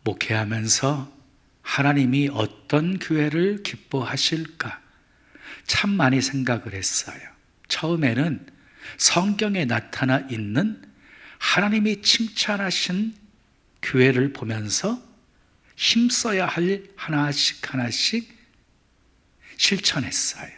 목회하면서 하나님이 어떤 교회를 기뻐하실까 참 많이 생각을 했어요. 처음에는 성경에 나타나 있는 하나님이 칭찬하신 교회를 보면서 힘써야 할 하나씩 하나씩 실천했어요.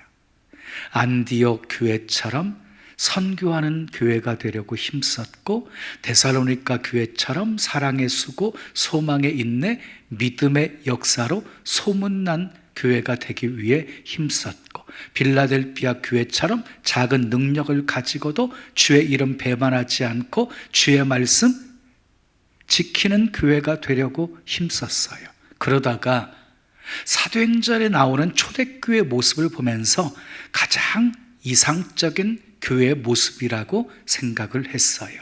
안디옥 교회처럼 선교하는 교회가 되려고 힘썼고, 데살로니가 교회처럼 사랑의 수고, 소망의 인내, 믿음의 역사로 소문난 교회가 되기 위해 힘썼고, 빌라델피아 교회처럼 작은 능력을 가지고도 주의 이름 배반하지 않고 주의 말씀 지키는 교회가 되려고 힘썼어요. 그러다가 사도행전에 나오는 초대교회 모습을 보면서 가장 이상적인 교회의 모습이라고 생각을 했어요.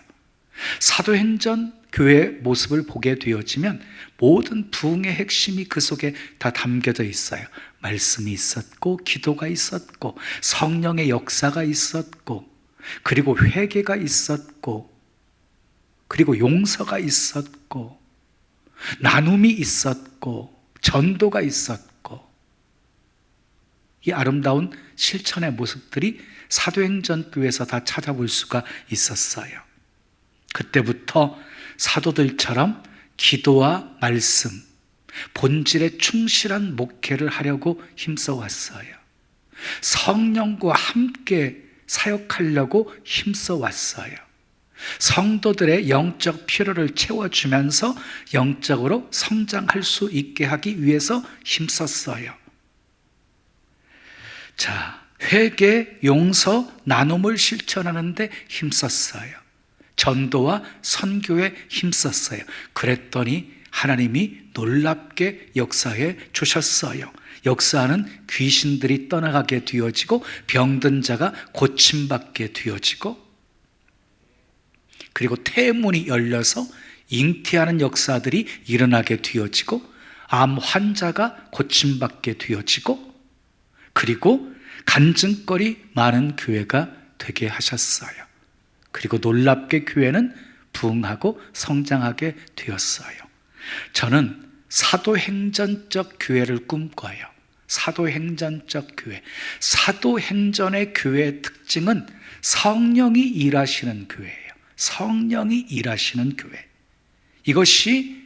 사도행전 교회의 모습을 보게 되어지면 모든 부흥의 핵심이 그 속에 다 담겨져 있어요. 말씀이 있었고, 기도가 있었고, 성령의 역사가 있었고, 그리고 회개가 있었고, 그리고 용서가 있었고, 나눔이 있었고, 전도가 있었고, 이 아름다운 실천의 모습들이 사도행전 교회에서 다 찾아볼 수가 있었어요. 그때부터 사도들처럼 기도와 말씀, 본질에 충실한 목회를 하려고 힘써 왔어요. 성령과 함께 사역하려고 힘써 왔어요. 성도들의 영적 필요를 채워주면서 영적으로 성장할 수 있게 하기 위해서 힘썼어요. 자, 회개, 용서, 나눔을 실천하는데 힘썼어요. 전도와 선교에 힘썼어요. 그랬더니 하나님이 놀랍게 역사해 주셨어요. 역사하는 귀신들이 떠나가게 되어지고, 병든 자가 고침받게 되어지고, 그리고 태문이 열려서 잉태하는 역사들이 일어나게 되어지고, 암 환자가 고침받게 되어지고, 그리고 간증거리 많은 교회가 되게 하셨어요. 그리고 놀랍게 교회는 부흥하고 성장하게 되었어요. 저는 사도행전적 교회를 꿈꿔요. 사도행전적 교회. 사도행전의 교회의 특징은 성령이 일하시는 교회예요. 성령이 일하시는 교회. 이것이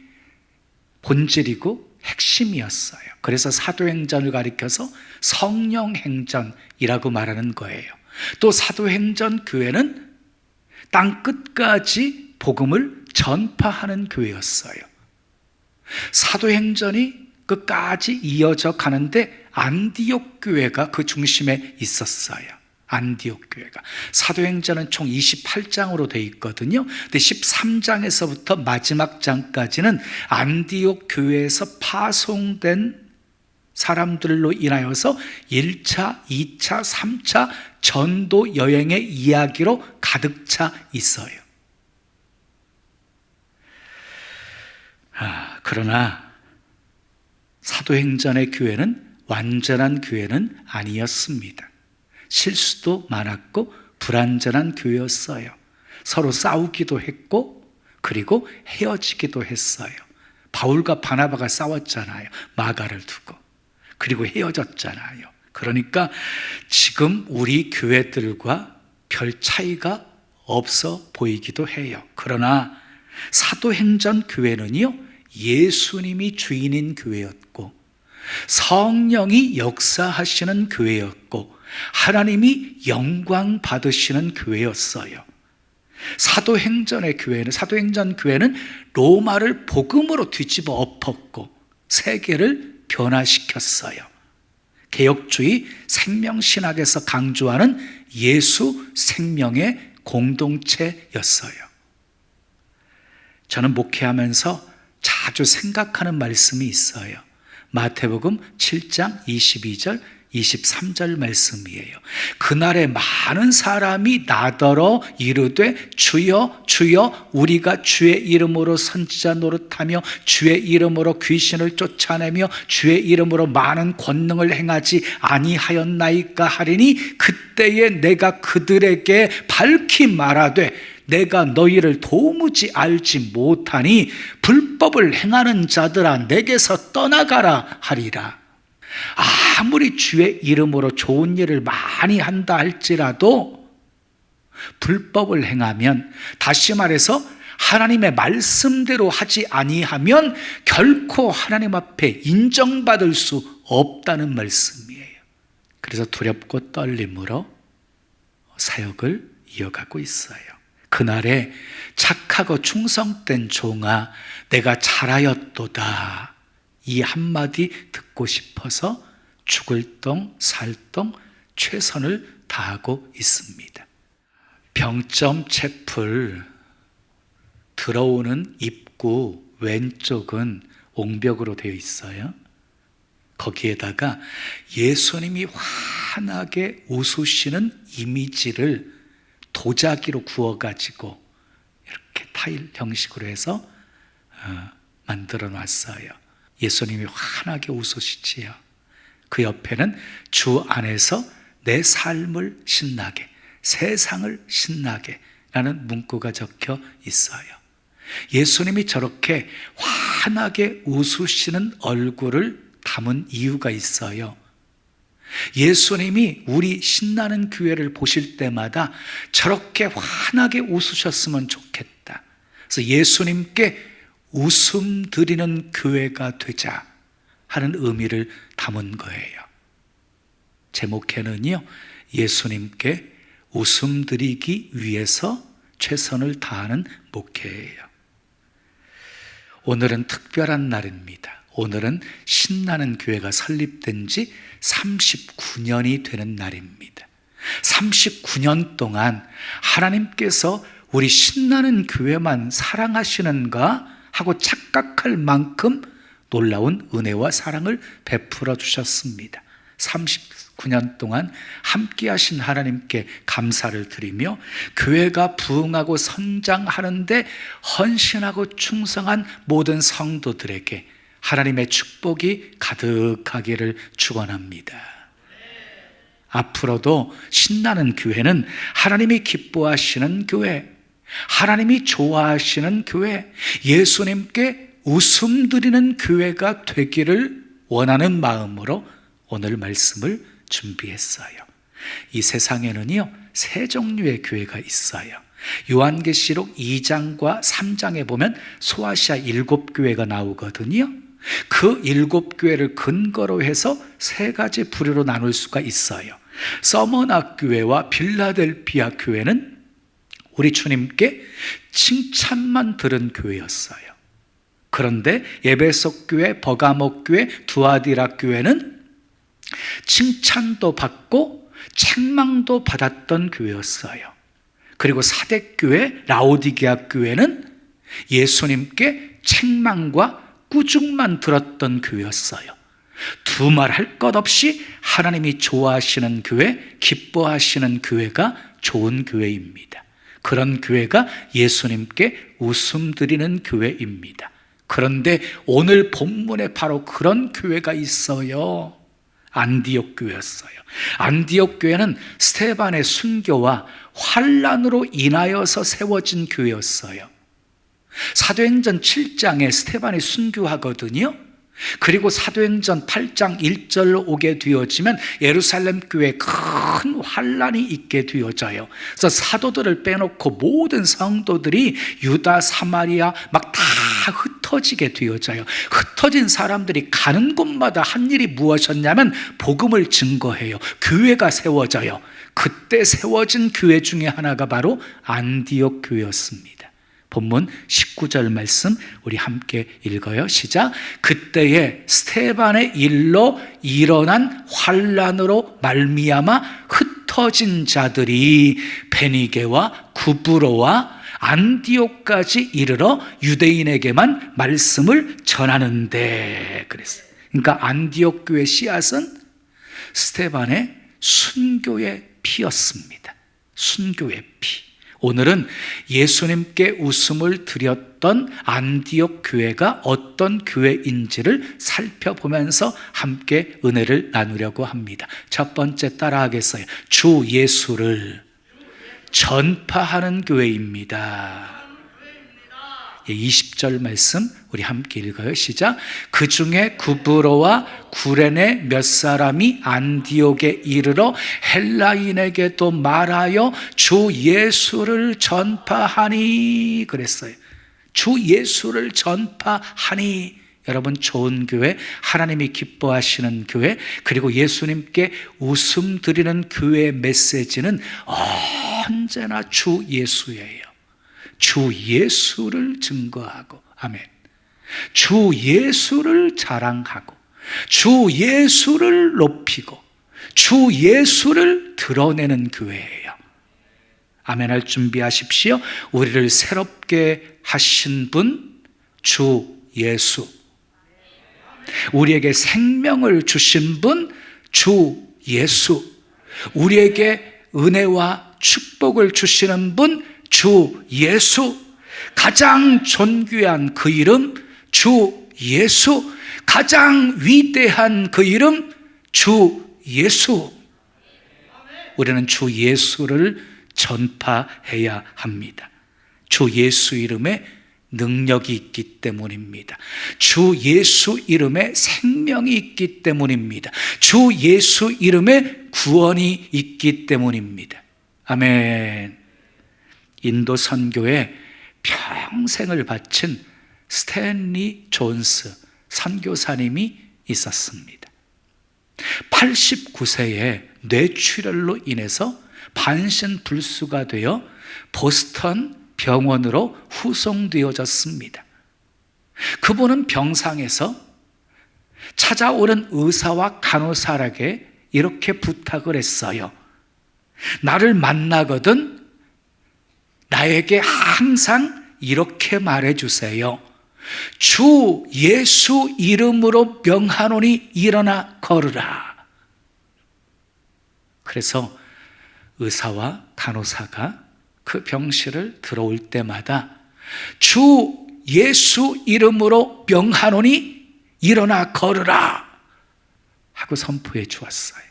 본질이고 핵심이었어요. 그래서 사도행전을 가리켜서 성령행전이라고 말하는 거예요. 또 사도행전 교회는 땅끝까지 복음을 전파하는 교회였어요. 사도행전이 끝까지 이어져 가는데 안디옥 교회가 그 중심에 있었어요. 안디옥 교회가. 사도행전은 총 28장으로 되어 있거든요. 근데 13장에서부터 마지막 장까지는 안디옥 교회에서 파송된 사람들로 인하여서 1차, 2차, 3차 전도 여행의 이야기로 가득 차 있어요. 그러나 사도행전의 교회는 완전한 교회는 아니었습니다. 실수도 많았고 불완전한 교회였어요. 서로 싸우기도 했고, 그리고 헤어지기도 했어요. 바울과 바나바가 싸웠잖아요. 마가를 두고. 그리고 헤어졌잖아요. 그러니까 지금 우리 교회들과 별 차이가 없어 보이기도 해요. 그러나 사도행전 교회는요, 예수님이 주인인 교회였고, 성령이 역사하시는 교회였고, 하나님이 영광 받으시는 교회였어요. 사도행전 교회는 로마를 복음으로 뒤집어 엎었고 세계를 변화시켰어요. 개혁주의 생명신학에서 강조하는 예수 생명의 공동체였어요. 저는 목회하면서 자주 생각하는 말씀이 있어요. 마태복음 7장 22절 23절 말씀이에요. 그날에 많은 사람이 나더러 이르되 주여 주여 우리가 주의 이름으로 선지자 노릇하며 주의 이름으로 귀신을 쫓아내며 주의 이름으로 많은 권능을 행하지 아니하였나이까 하리니, 그때에 내가 그들에게 밝히 말하되 내가 너희를 도무지 알지 못하니 불법을 행하는 자들아 내게서 떠나가라 하리라. 아무리 주의 이름으로 좋은 일을 많이 한다 할지라도 불법을 행하면, 다시 말해서 하나님의 말씀대로 하지 아니하면 결코 하나님 앞에 인정받을 수 없다는 말씀이에요. 그래서 두렵고 떨림으로 사역을 이어가고 있어요. 그날에 착하고 충성된 종아 내가 잘하였도다, 이 한마디 듣고 싶어서 죽을 똥 살 똥 최선을 다하고 있습니다. 병점 채플 들어오는 입구 왼쪽은 옹벽으로 되어 있어요. 거기에다가 예수님이 환하게 웃으시는 이미지를 도자기로 구워가지고 이렇게 타일 형식으로 해서 만들어 놨어요. 예수님이 환하게 웃으시지요. 그 옆에는 주 안에서 내 삶을 신나게, 세상을 신나게 라는 문구가 적혀 있어요. 예수님이 저렇게 환하게 웃으시는 얼굴을 담은 이유가 있어요. 예수님이 우리 신나는 교회를 보실 때마다 저렇게 환하게 웃으셨으면 좋겠다. 그래서 예수님께 웃음 드리는 교회가 되자 하는 의미를 담은 거예요. 제목에는요, 예수님께 웃음 드리기 위해서 최선을 다하는 목회예요. 오늘은 특별한 날입니다. 오늘은 신나는 교회가 설립된 지 39년이 되는 날입니다. 39년 동안 하나님께서 우리 신나는 교회만 사랑하시는가 하고 착각할 만큼 놀라운 은혜와 사랑을 베풀어 주셨습니다. 39년 동안 함께 하신 하나님께 감사를 드리며 교회가 부흥하고 성장하는데 헌신하고 충성한 모든 성도들에게 하나님의 축복이 가득하기를 축원합니다. 앞으로도 신나는 교회는 하나님이 기뻐하시는 교회, 하나님이 좋아하시는 교회, 예수님께 웃음 드리는 교회가 되기를 원하는 마음으로 오늘 말씀을 준비했어요. 이 세상에는요, 세 종류의 교회가 있어요. 요한계시록 2장과 3장에 보면 소아시아 7교회가 나오거든요. 그 7교회를 근거로 해서 세 가지 부류로 나눌 수가 있어요. 서머나 교회와 빌라델피아 교회는 우리 주님께 칭찬만 들은 교회였어요. 그런데 에베소 교회, 버가모 교회, 두아디라 교회는 칭찬도 받고 책망도 받았던 교회였어요. 그리고 사대교회, 라오디게아 교회는 예수님께 책망과 꾸중만 들었던 교회였어요. 두말할 것 없이 하나님이 좋아하시는 교회, 기뻐하시는 교회가 좋은 교회입니다. 그런 교회가 예수님께 웃음 드리는 교회입니다. 그런데 오늘 본문에 바로 그런 교회가 있어요. 안디옥 교회였어요. 안디옥 교회는 스데반의 순교와 환난으로 인하여서 세워진 교회였어요. 사도행전 7장에 스데반이 순교하거든요. 그리고 사도행전 8장 1절로 오게 되어지면 예루살렘 교회에 큰 환난이 있게 되어져요. 그래서 사도들을 빼놓고 모든 성도들이 유다, 사마리아 막 다 흩어지게 되어져요. 흩어진 사람들이 가는 곳마다 한 일이 무엇이었냐면 복음을 증거해요. 교회가 세워져요. 그때 세워진 교회 중에 하나가 바로 안디옥 교회였습니다. 본문 19절 말씀 우리 함께 읽어요. 시작. 그때에 스데반의 일로 일어난 환난으로 말미암아 흩어진 자들이 베니게와 구브로와 안디옥까지 이르러 유대인에게만 말씀을 전하는데 그랬어요. 그러니까 안디옥 교회 씨앗은 스데반의 순교의 피였습니다. 순교의 피. 오늘은 예수님께 웃음을 드렸던 안디옥 교회가 어떤 교회인지를 살펴보면서 함께 은혜를 나누려고 합니다. 첫 번째 따라하겠어요. 주 예수를 전파하는 교회입니다. 20절 말씀 우리 함께 읽어요. 시작. 그 중에 구브로와 구레네 몇 사람이 안디옥에 이르러 헬라인에게도 말하여 주 예수를 전파하니 그랬어요. 주 예수를 전파하니. 여러분, 좋은 교회, 하나님이 기뻐하시는 교회, 그리고 예수님께 웃음 드리는 교회의 메시지는 언제나 주 예수예요. 주 예수를 증거하고, 아멘. 주 예수를 자랑하고, 주 예수를 높이고, 주 예수를 드러내는 교회예요. 아멘 할 준비하십시오. 우리를 새롭게 하신 분, 주 예수. 우리에게 생명을 주신 분, 주 예수. 우리에게 은혜와 축복을 주시는 분, 주 예수. 가장 존귀한 그 이름, 주 예수. 가장 위대한 그 이름, 주 예수. 우리는 주 예수를 전파해야 합니다. 주 예수 이름에 능력이 있기 때문입니다. 주 예수 이름에 생명이 있기 때문입니다. 주 예수 이름에 구원이 있기 때문입니다. 아멘. 인도 선교에 평생을 바친 스탠리 존스 선교사님이 있었습니다. 89세에 뇌출혈로 인해서 반신불수가 되어 보스턴 병원으로 후송되어졌습니다. 그분은 병상에서 찾아오는 의사와 간호사에게 이렇게 부탁을 했어요. 나를 만나거든 나에게 항상 이렇게 말해주세요. 주 예수 이름으로 명하노니 일어나 걸으라. 그래서 의사와 간호사가 그 병실을 들어올 때마다 주 예수 이름으로 명하노니 일어나 걸으라 하고 선포해 주었어요.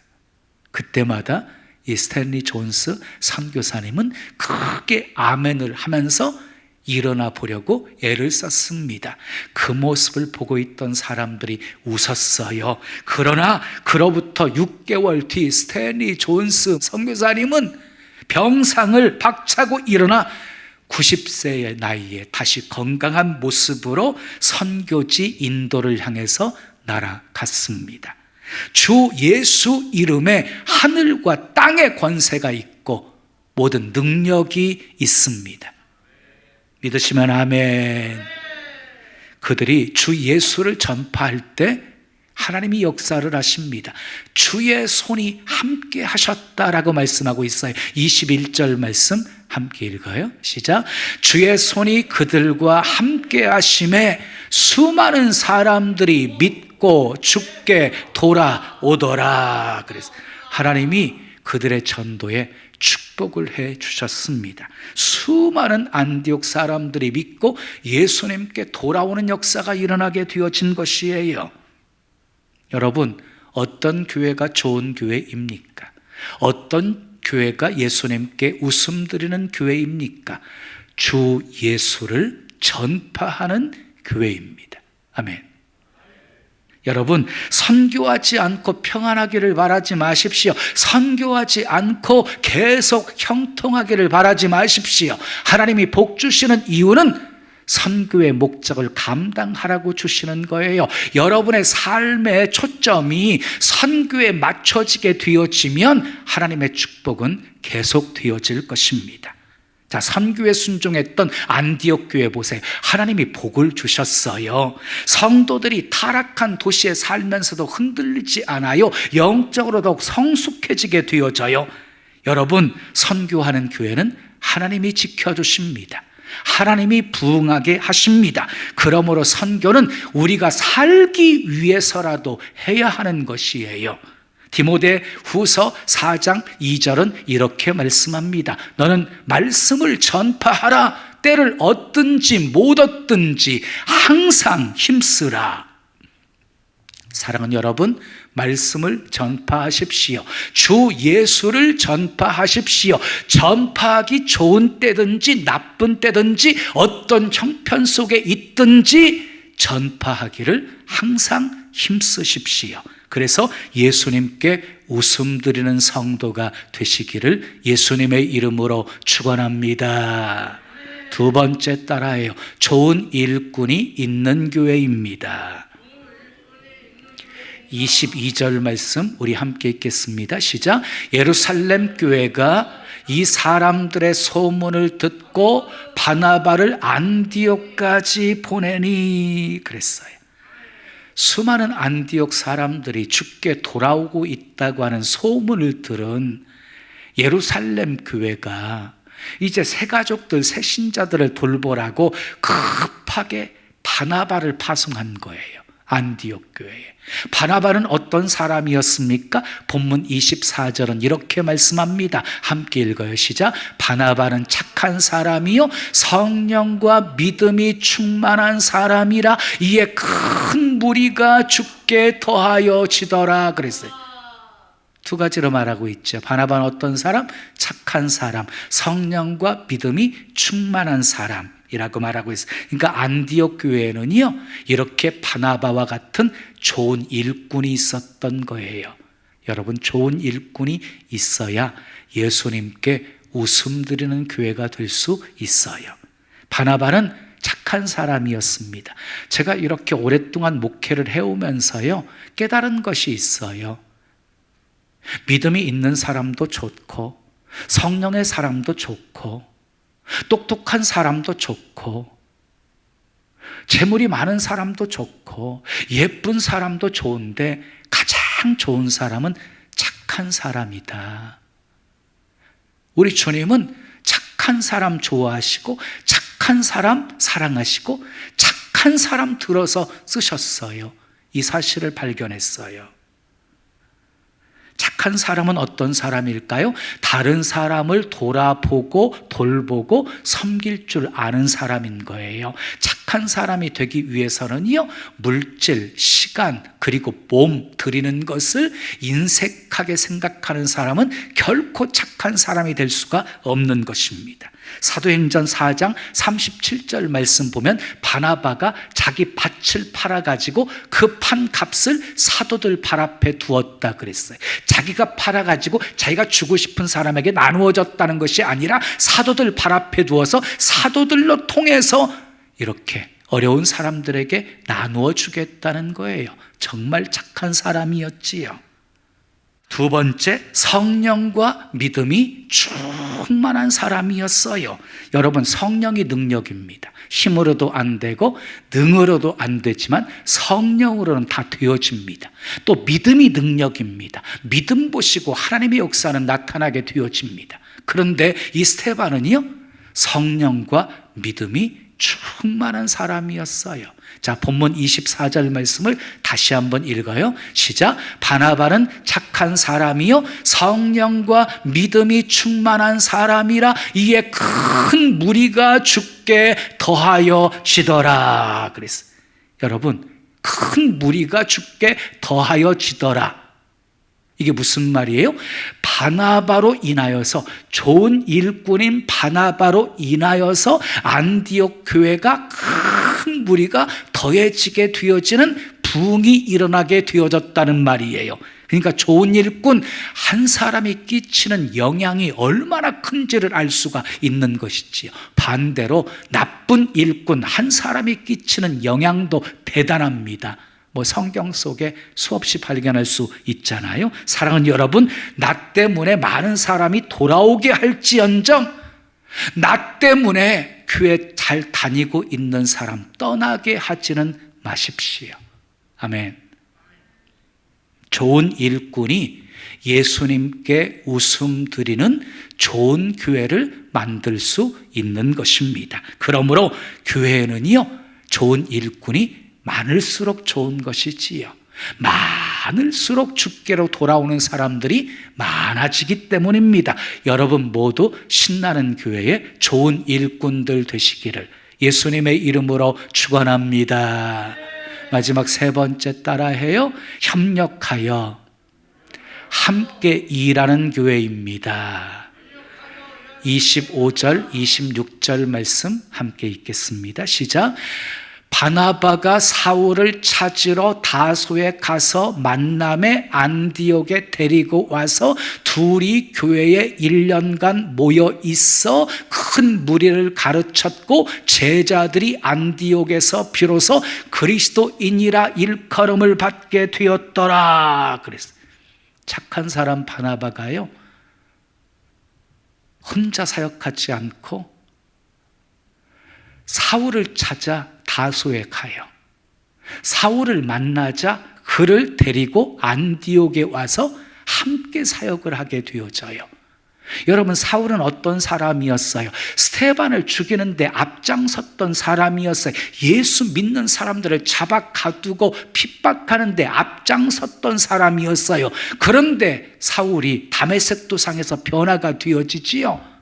그때마다 이 스탠리 존스 선교사님은 크게 아멘을 하면서 일어나 보려고 애를 썼습니다. 그 모습을 보고 있던 사람들이 웃었어요. 그러나 그로부터 6개월 뒤 스탠리 존스 선교사님은 병상을 박차고 일어나 90세의 나이에 다시 건강한 모습으로 선교지 인도를 향해서 날아갔습니다. 주 예수 이름에 하늘과 땅의 권세가 있고 모든 능력이 있습니다. 믿으시면 아멘. 그들이 주 예수를 전파할 때 하나님이 역사를 하십니다. 주의 손이 함께 하셨다라고 말씀하고 있어요. 21절 말씀 함께 읽어요. 시작. 주의 손이 그들과 함께 하심에 수많은 사람들이 믿고 주께 돌아오더라. 그래서 하나님이 그들의 전도에 축복을 해 주셨습니다. 수많은 안디옥 사람들이 믿고 예수님께 돌아오는 역사가 일어나게 되어진 것이에요. 여러분, 어떤 교회가 좋은 교회입니까? 어떤 교회가 예수님께 웃음 드리는 교회입니까? 주 예수를 전파하는 교회입니다. 아멘. 여러분, 선교하지 않고 평안하기를 바라지 마십시오. 선교하지 않고 계속 형통하기를 바라지 마십시오. 하나님이 복 주시는 이유는 선교의 목적을 감당하라고 주시는 거예요. 여러분의 삶의 초점이 선교에 맞춰지게 되어지면 하나님의 축복은 계속 되어질 것입니다. 자, 선교에 순종했던 안디옥 교회 보세요. 하나님이 복을 주셨어요. 성도들이 타락한 도시에 살면서도 흔들리지 않아요. 영적으로 더욱 성숙해지게 되어져요. 여러분, 선교하는 교회는 하나님이 지켜주십니다. 하나님이 부응하게 하십니다. 그러므로 선교는 우리가 살기 위해서라도 해야 하는 것이에요. 디모데 후서 4장 2절은 이렇게 말씀합니다. 너는 말씀을 전파하라. 때를 얻든지 못 얻든지 항상 힘쓰라. 사랑하는 여러분, 말씀을 전파하십시오. 주 예수를 전파하십시오. 전파하기 좋은 때든지 나쁜 때든지 어떤 형편 속에 있든지 전파하기를 항상 힘쓰십시오. 그래서 예수님께 웃음 드리는 성도가 되시기를 예수님의 이름으로 축원합니다. 두 번째 따라해요. 좋은 일꾼이 있는 교회입니다. 22절 말씀 우리 함께 읽겠습니다. 시작. 예루살렘 교회가 이 사람들의 소문을 듣고 바나바를 안디옥까지 보내니 그랬어요. 수많은 안디옥 사람들이 주께 돌아오고 있다고 하는 소문을 들은 예루살렘 교회가 이제 새 가족들, 새 신자들을 돌보라고 급하게 바나바를 파송한 거예요. 안디옥 교회에. 바나바는 어떤 사람이었습니까? 본문 24절은 이렇게 말씀합니다. 함께 읽어요. 시작. 바나바는 착한 사람이요 성령과 믿음이 충만한 사람이라 이에 큰 무리가 주께 더하여 지더라 그랬어요. 두 가지로 말하고 있죠. 바나바는 어떤 사람? 착한 사람, 성령과 믿음이 충만한 사람이라고 말하고 있어요. 그러니까 안디옥 교회에는요 이렇게 바나바와 같은 좋은 일꾼이 있었던 거예요. 여러분, 좋은 일꾼이 있어야 예수님께 웃음 드리는 교회가 될 수 있어요. 바나바는 착한 사람이었습니다. 제가 이렇게 오랫동안 목회를 해오면서요 깨달은 것이 있어요. 믿음이 있는 사람도 좋고 성령의 사람도 좋고 똑똑한 사람도 좋고 재물이 많은 사람도 좋고 예쁜 사람도 좋은데 가장 좋은 사람은 착한 사람이다. 우리 주님은 착한 사람 좋아하시고 착한 사람 사랑하시고 착한 사람 들어서 쓰셨어요. 이 사실을 발견했어요. 착한 사람은 어떤 사람일까요? 다른 사람을 돌아보고 돌보고 섬길 줄 아는 사람인 거예요. 착한 사람이 되기 위해서는요 물질, 시간 그리고 몸 드리는 것을 인색하게 생각하는 사람은 결코 착한 사람이 될 수가 없는 것입니다. 사도행전 4장 37절 말씀 보면 바나바가 자기 밭을 팔아가지고 그 판 값을 사도들 발 앞에 두었다 그랬어요. 자기가 팔아가지고 자기가 주고 싶은 사람에게 나누어 줬다는 것이 아니라 사도들 발 앞에 두어서 사도들로 통해서 이렇게 어려운 사람들에게 나누어 주겠다는 거예요. 정말 착한 사람이었지요. 두 번째, 성령과 믿음이 충만한 사람이었어요. 여러분, 성령이 능력입니다. 힘으로도 안 되고 능으로도 안 되지만 성령으로는 다 되어집니다. 또 믿음이 능력입니다. 믿음 보시고 하나님의 역사는 나타나게 되어집니다. 그런데 이 스데반은요 성령과 믿음이 충만한 사람이었어요. 자, 본문 24절 말씀을 다시 한번 읽어요. 시작. 바나바는 착한 사람이요 성령과 믿음이 충만한 사람이라 이에 큰 무리가 주께 더하여 지더라 그랬어요. 여러분, 큰 무리가 주께 더하여 지더라. 이게 무슨 말이에요? 바나바로 인하여서, 좋은 일꾼인 바나바로 인하여서 안디옥 교회가 큰 무리가 더해지게 되어지는 부흥이 일어나게 되어졌다는 말이에요. 그러니까 좋은 일꾼 한 사람이 끼치는 영향이 얼마나 큰지를 알 수가 있는 것이지요. 반대로 나쁜 일꾼 한 사람이 끼치는 영향도 대단합니다. 성경 속에 수없이 발견할 수 있잖아요. 사랑하는 여러분, 나 때문에 많은 사람이 돌아오게 할지언정 나 때문에 교회 잘 다니고 있는 사람 떠나게 하지는 마십시오. 아멘. 좋은 일꾼이 예수님께 웃음 드리는 좋은 교회를 만들 수 있는 것입니다. 그러므로 교회는요 좋은 일꾼이 많을수록 좋은 것이지요. 많을수록 주께로 돌아오는 사람들이 많아지기 때문입니다. 여러분 모두 신나는 교회에 좋은 일꾼들 되시기를 예수님의 이름으로 축원합니다. 마지막 세 번째 따라해요. 협력하여 함께 일하는 교회입니다. 25절, 26절 말씀 함께 읽겠습니다. 시작. 바나바가 사울을 찾으러 다소에 가서 만남에 안디옥에 데리고 와서 둘이 교회에 1년간 모여 있어 큰 무리를 가르쳤고 제자들이 안디옥에서 비로소 그리스도인이라 일컬음을 받게 되었더라. 그랬어요. 착한 사람 바나바가요, 혼자 사역하지 않고 사울을 찾아 다소에 가요. 사울을 만나자 그를 데리고 안디옥에 와서 함께 사역을 하게 되어져요. 여러분, 사울은 어떤 사람이었어요? 스테반을 죽이는데 앞장섰던 사람이었어요. 예수 믿는 사람들을 잡아 가두고 핍박하는데 앞장섰던 사람이었어요. 그런데 사울이 다메섹 도상에서 변화가 되어지지요.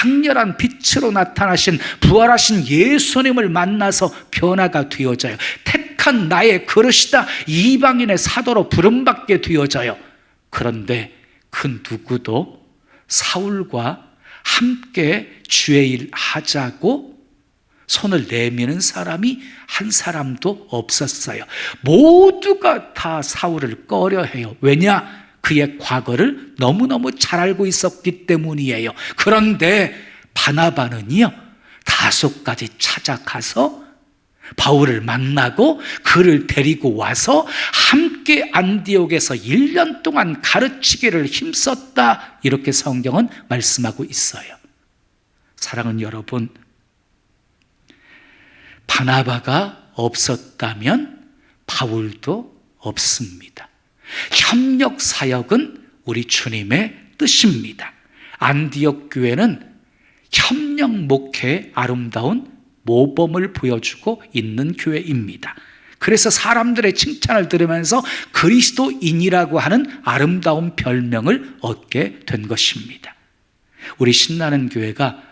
강렬한 빛으로 나타나신 부활하신 예수님을 만나서 변화가 되어져요. 택한 나의 그릇이다, 이방인의 사도로 부름받게 되어져요. 그런데 그 누구도 사울과 함께 주의 일 하자고 손을 내미는 사람이 한 사람도 없었어요. 모두가 다 사울을 꺼려해요. 왜냐? 그의 과거를 너무너무 잘 알고 있었기 때문이에요. 그런데 바나바는요, 다소까지 찾아가서 바울을 만나고 그를 데리고 와서 함께 안디옥에서 1년 동안 가르치기를 힘썼다, 이렇게 성경은 말씀하고 있어요. 사랑하는 여러분, 바나바가 없었다면 바울도 없습니다. 협력 사역은 우리 주님의 뜻입니다. 안디옥 교회는 협력 목회의 아름다운 모범을 보여주고 있는 교회입니다. 그래서 사람들의 칭찬을 들으면서 그리스도인이라고 하는 아름다운 별명을 얻게 된 것입니다. 우리 신나는 교회가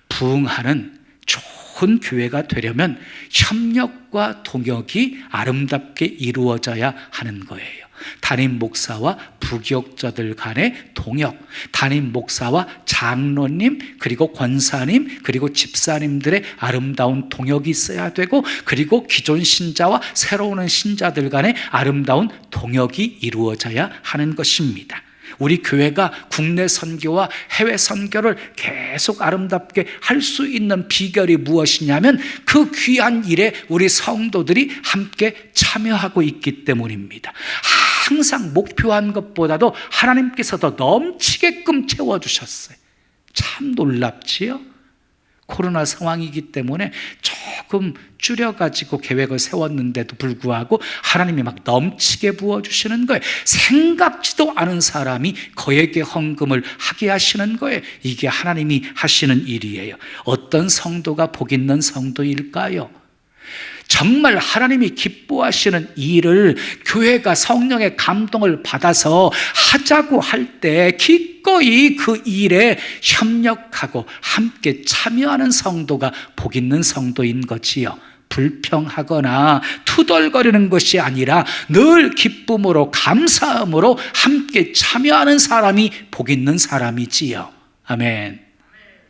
부흥하는 좋은 교회가 되려면 협력과 동역이 아름답게 이루어져야 하는 거예요. 담임 목사와 부교육자들 간의 동역, 담임 목사와 장로님, 그리고 권사님, 그리고 집사님들의 아름다운 동역이 있어야 되고, 그리고 기존 신자와 새로운 오는 신자들 간의 아름다운 동역이 이루어져야 하는 것입니다. 우리 교회가 국내 선교와 해외 선교를 계속 아름답게 할 수 있는 비결이 무엇이냐면 그 귀한 일에 우리 성도들이 함께 참여하고 있기 때문입니다. 항상 목표한 것보다도 하나님께서 더 넘치게끔 채워주셨어요. 참 놀랍지요? 코로나 상황이기 때문에 조금 줄여가지고 계획을 세웠는데도 불구하고 하나님이 막 넘치게 부어주시는 거예요. 생각지도 않은 사람이 거액의 헌금을 하게 하시는 거예요. 이게 하나님이 하시는 일이에요. 어떤 성도가 복 있는 성도일까요? 정말 하나님이 기뻐하시는 일을 교회가 성령의 감동을 받아서 하자고 할 때 기꺼이 그 일에 협력하고 함께 참여하는 성도가 복 있는 성도인 거지요. 불평하거나 투덜거리는 것이 아니라 늘 기쁨으로 감사함으로 함께 참여하는 사람이 복 있는 사람이지요. 아멘.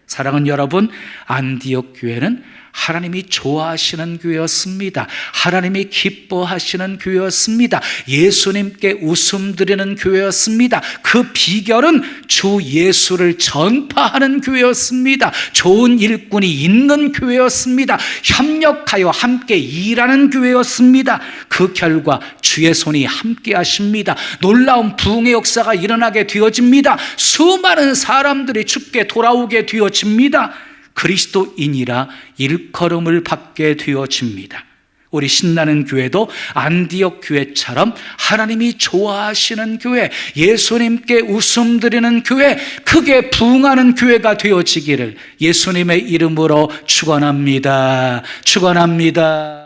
사랑하는 여러분, 안디옥 교회는 하나님이 좋아하시는 교회였습니다. 하나님이 기뻐하시는 교회였습니다. 예수님께 웃음 드리는 교회였습니다. 그 비결은 주 예수를 전파하는 교회였습니다. 좋은 일꾼이 있는 교회였습니다. 협력하여 함께 일하는 교회였습니다. 그 결과 주의 손이 함께 하십니다. 놀라운 부흥의 역사가 일어나게 되어집니다. 수많은 사람들이 주께 돌아오게 되어집니다. 그리스도인이라 일컬음을 받게 되어집니다. 우리 신나는 교회도 안디옥 교회처럼 하나님이 좋아하시는 교회, 예수님께 웃음 드리는 교회, 크게 부흥하는 교회가 되어지기를 예수님의 이름으로 축원합니다. 축원합니다.